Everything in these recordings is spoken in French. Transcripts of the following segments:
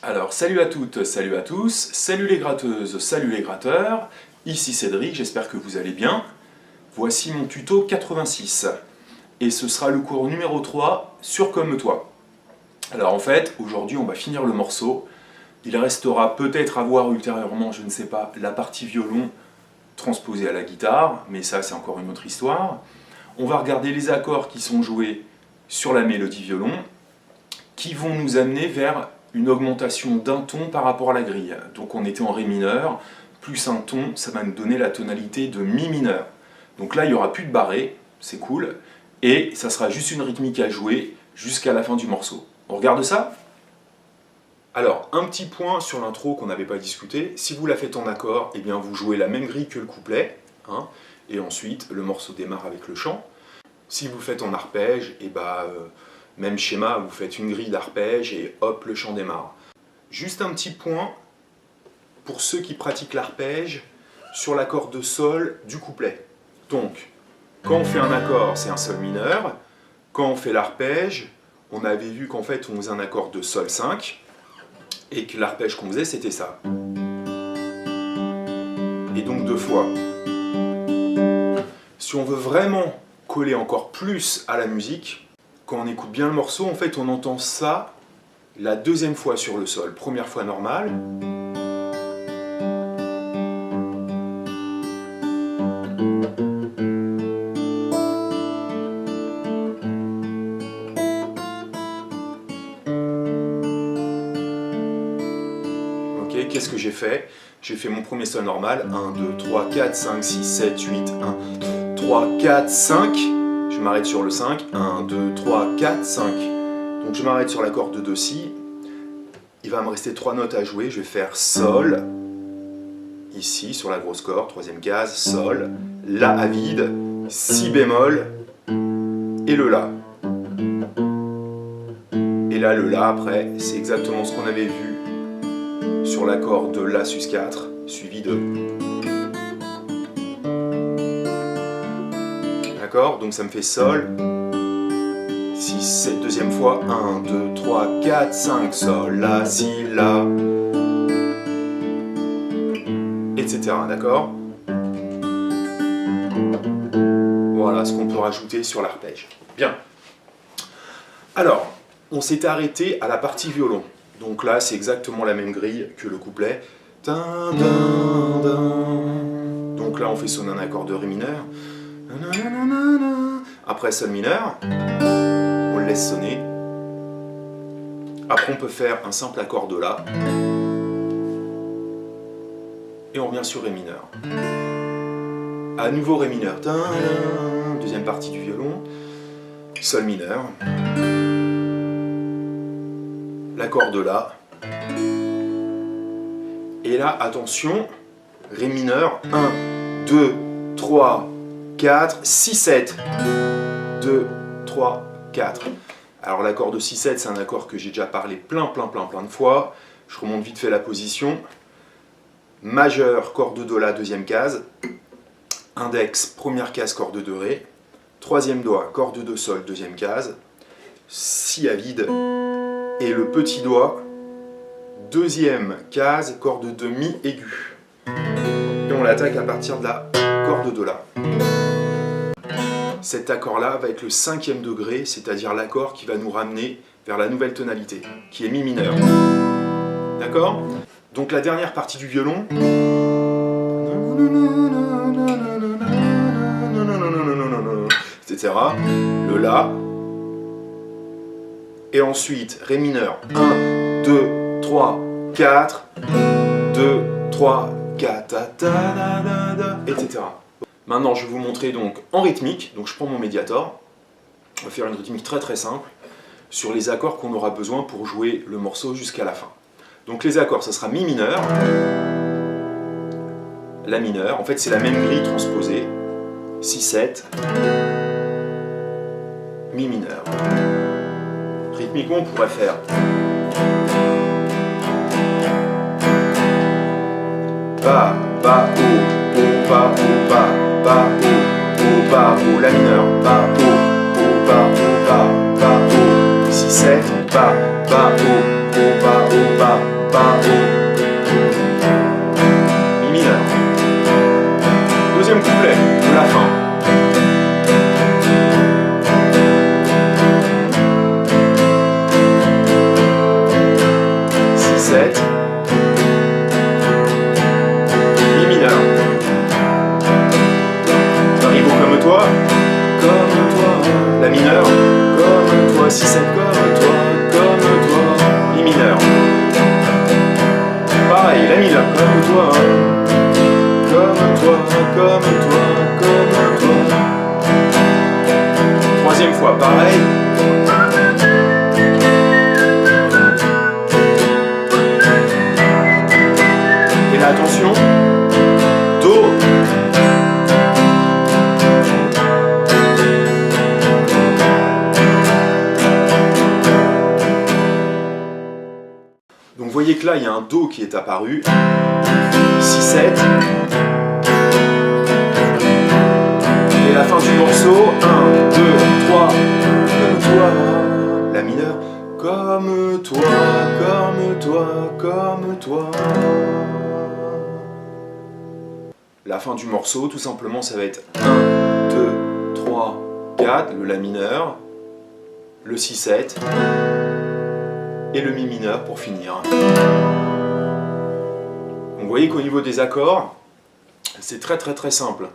Alors, salut à toutes, salut à tous, salut les gratteuses, salut les gratteurs, ici Cédric, j'espère que vous allez bien. Voici mon tuto 86, et ce sera le cours numéro 3 sur Comme toi. Alors en fait, aujourd'hui on va finir le morceau, il restera peut-être à voir ultérieurement, je ne sais pas, la partie violon transposée à la guitare, mais ça c'est encore une autre histoire. On va regarder les accords qui sont joués sur la mélodie violon, qui vont nous amener vers une augmentation d'un ton par rapport à la grille. Donc on était en Ré mineur, plus un ton, ça va nous donner la tonalité de Mi mineur. Donc là il n'y aura plus de barré, c'est cool, et ça sera juste une rythmique à jouer jusqu'à la fin du morceau. On regarde ça? Alors, un petit point sur l'intro qu'on n'avait pas discuté, si vous la faites en accord, eh bien vous jouez la même grille que le couplet, hein, et ensuite le morceau démarre avec le chant. Si vous le faites en arpège, eh ben, même schéma, vous faites une grille d'arpège et hop, le chant démarre. Juste un petit point pour ceux qui pratiquent l'arpège sur l'accord de sol du couplet. Donc, quand on fait un accord, c'est un sol mineur. Quand on fait l'arpège, on avait vu qu'en fait, on faisait un accord de sol 5 et que l'arpège qu'on faisait, c'était ça. Et donc deux fois. Si on veut vraiment coller encore plus à la musique, quand on écoute bien le morceau, en fait, on entend ça la deuxième fois sur le sol. Première fois normale. Ok, qu'est-ce que j'ai fait? J'ai fait mon premier sol normal. 1, 2, 3, 4, 5, 6, 7, 8, 1, 3, 4, 5. Je m'arrête sur le 5, 1, 2, 3, 4, 5. Donc je m'arrête sur l'accord de Do, Si. Il va me rester 3 notes à jouer. Je vais faire Sol, ici sur la grosse corde, troisième case, Sol, La à vide, Si bémol, et le La. Et là, le La après, c'est exactement ce qu'on avait vu sur l'accord de La sus 4, suivi de... D'accord? Donc ça me fait Sol, 6, 7, deuxième fois, 1, 2, 3, 4, 5, Sol, La, Si, La, etc. D'accord? Voilà ce qu'on peut rajouter sur l'arpège. Bien. Alors, on s'est arrêté à la partie violon. Donc là, c'est exactement la même grille que le couplet. Donc là, on fait sonner un accord de Ré mineur. Après Sol mineur, on le laisse sonner. Après on peut faire un simple accord de La. Et on revient sur Ré mineur. À nouveau Ré mineur. Deuxième partie du violon. Sol mineur. L'accord de La. Et là, attention, Ré mineur. 1, 2, 3, 4, 6, 7. 2, 3, 4. Alors l'accord de 6, 7, c'est un accord que j'ai déjà parlé plein de fois. Je remonte vite fait la position. Majeur, corde de La, deuxième case. Index, première case, corde de Ré. Troisième doigt, corde de Sol, deuxième case. Si à vide. Et le petit doigt, deuxième case, corde de Mi aigu. Et on l'attaque à partir de la corde de La. Cet accord-là va être le 5e degré, c'est-à-dire l'accord qui va nous ramener vers la nouvelle tonalité, qui est Mi mineur. D'accord? Donc la dernière partie du violon, etc. Le La. Et ensuite, Ré mineur. 1, 2, 3, 4. 2, 3, 4, etc. Maintenant, je vais vous montrer donc en rythmique. Donc je prends mon médiator. On va faire une rythmique très simple sur les accords qu'on aura besoin pour jouer le morceau jusqu'à la fin. Donc les accords, ça sera Mi mineur, La mineur. En fait, c'est la même grille transposée. Si, 7, Mi mineur. Rythmiquement, on pourrait faire Ba, Ba, O, O, Ba, O, Ba, Ba, O, Ba, O, La mineur, Ba, O, Ba, O, Ba, Ba, O, Si, 7, Ba, Ba, O, Ba, O, Ba, bas, haut, mi mineur. Deuxième couplet de la fin. Si, 7, mi mineur. Arrivo comme toi, la mineure, comme toi, si 7, comme toi, mi mineur. Pareil, la mineure, comme toi, comme toi. Troisième fois, pareil. Et là, attention, Do. Donc vous voyez que là, il y a un Do qui est apparu. 6, 7. Et la fin du morceau, 1, 2, 3, comme toi, la mineure, comme toi. La fin du morceau, tout simplement, ça va être 1, 2, 3, 4, le La mineur, le Si, 7, et le Mi mineur pour finir. Donc vous voyez qu'au niveau des accords, c'est très simple.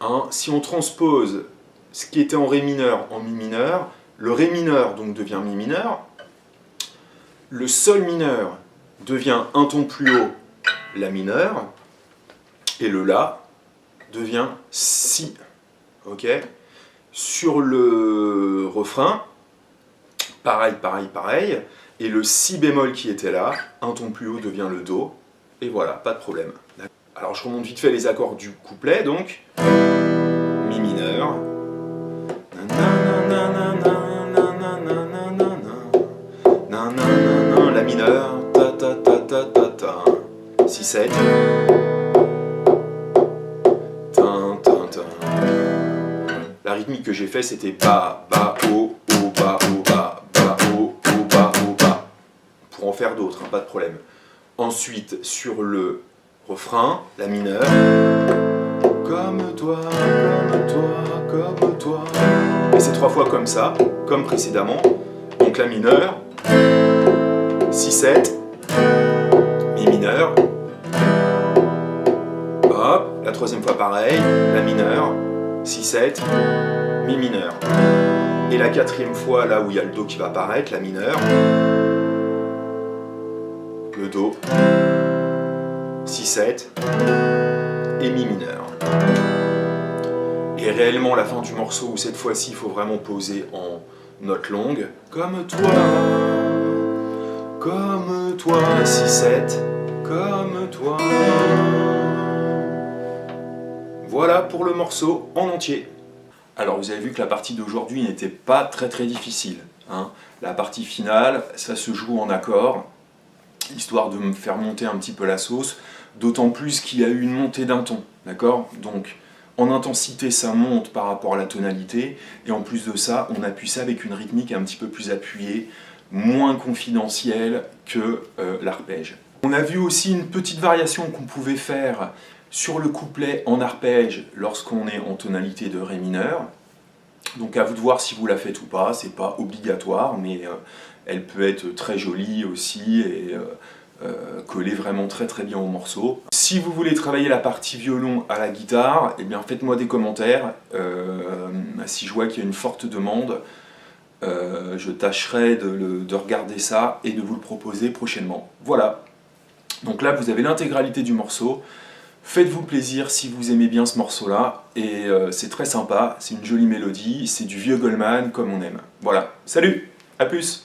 Hein, si on transpose ce qui était en Ré mineur en Mi mineur, le Ré mineur donc devient Mi mineur, le Sol mineur devient un ton plus haut, La mineur, et le La devient Si. Ok. Sur le refrain, pareil, et le Si bémol qui était là, un ton plus haut devient le Do, et voilà, pas de problème. Alors je remonte vite fait les accords du couplet, donc Mi mineur, La mineur, ta, Si, 7, la rythmique que j'ai fait c'était bas, bas, haut, haut, bas, bas, haut, bas, bas. Pour en faire d'autres, hein, pas de problème. Ensuite, sur le refrain, La mineur, comme toi. Et c'est 3 fois comme ça, comme précédemment. Donc La mineur, Si, 7, Mi mineur. Hop, la troisième fois pareil, La mineur, Si, 7, Mi mineur. Et la quatrième fois, là où il y a le Do qui va apparaître, La mineur, le Do, Si, 7 et Mi mineur. Et réellement la fin du morceau où cette fois-ci il faut vraiment poser en note longue. Comme toi, Si, 7, comme toi. Voilà pour le morceau en entier. Alors vous avez vu que la partie d'aujourd'hui n'était pas très difficile. Hein. La partie finale, ça se joue en accord, histoire de me faire monter un petit peu la sauce, d'autant plus qu'il y a eu une montée d'un ton, d'accord? Donc en intensité ça monte par rapport à la tonalité, et en plus de ça, on appuie ça avec une rythmique un petit peu plus appuyée, moins confidentielle que l'arpège. On a vu aussi une petite variation qu'on pouvait faire sur le couplet en arpège lorsqu'on est en tonalité de Ré mineur. Donc à vous de voir si vous la faites ou pas, c'est pas obligatoire, mais elle peut être très jolie aussi et coller vraiment très bien au morceau. Si vous voulez travailler la partie violon à la guitare, eh bien faites-moi des commentaires. Si je vois qu'il y a une forte demande, je tâcherai de regarder ça et de vous le proposer prochainement. Voilà. Donc là vous avez l'intégralité du morceau. Faites-vous plaisir si vous aimez bien ce morceau-là, et c'est très sympa, c'est une jolie mélodie, c'est du vieux Goldman comme on aime. Voilà, salut, à plus!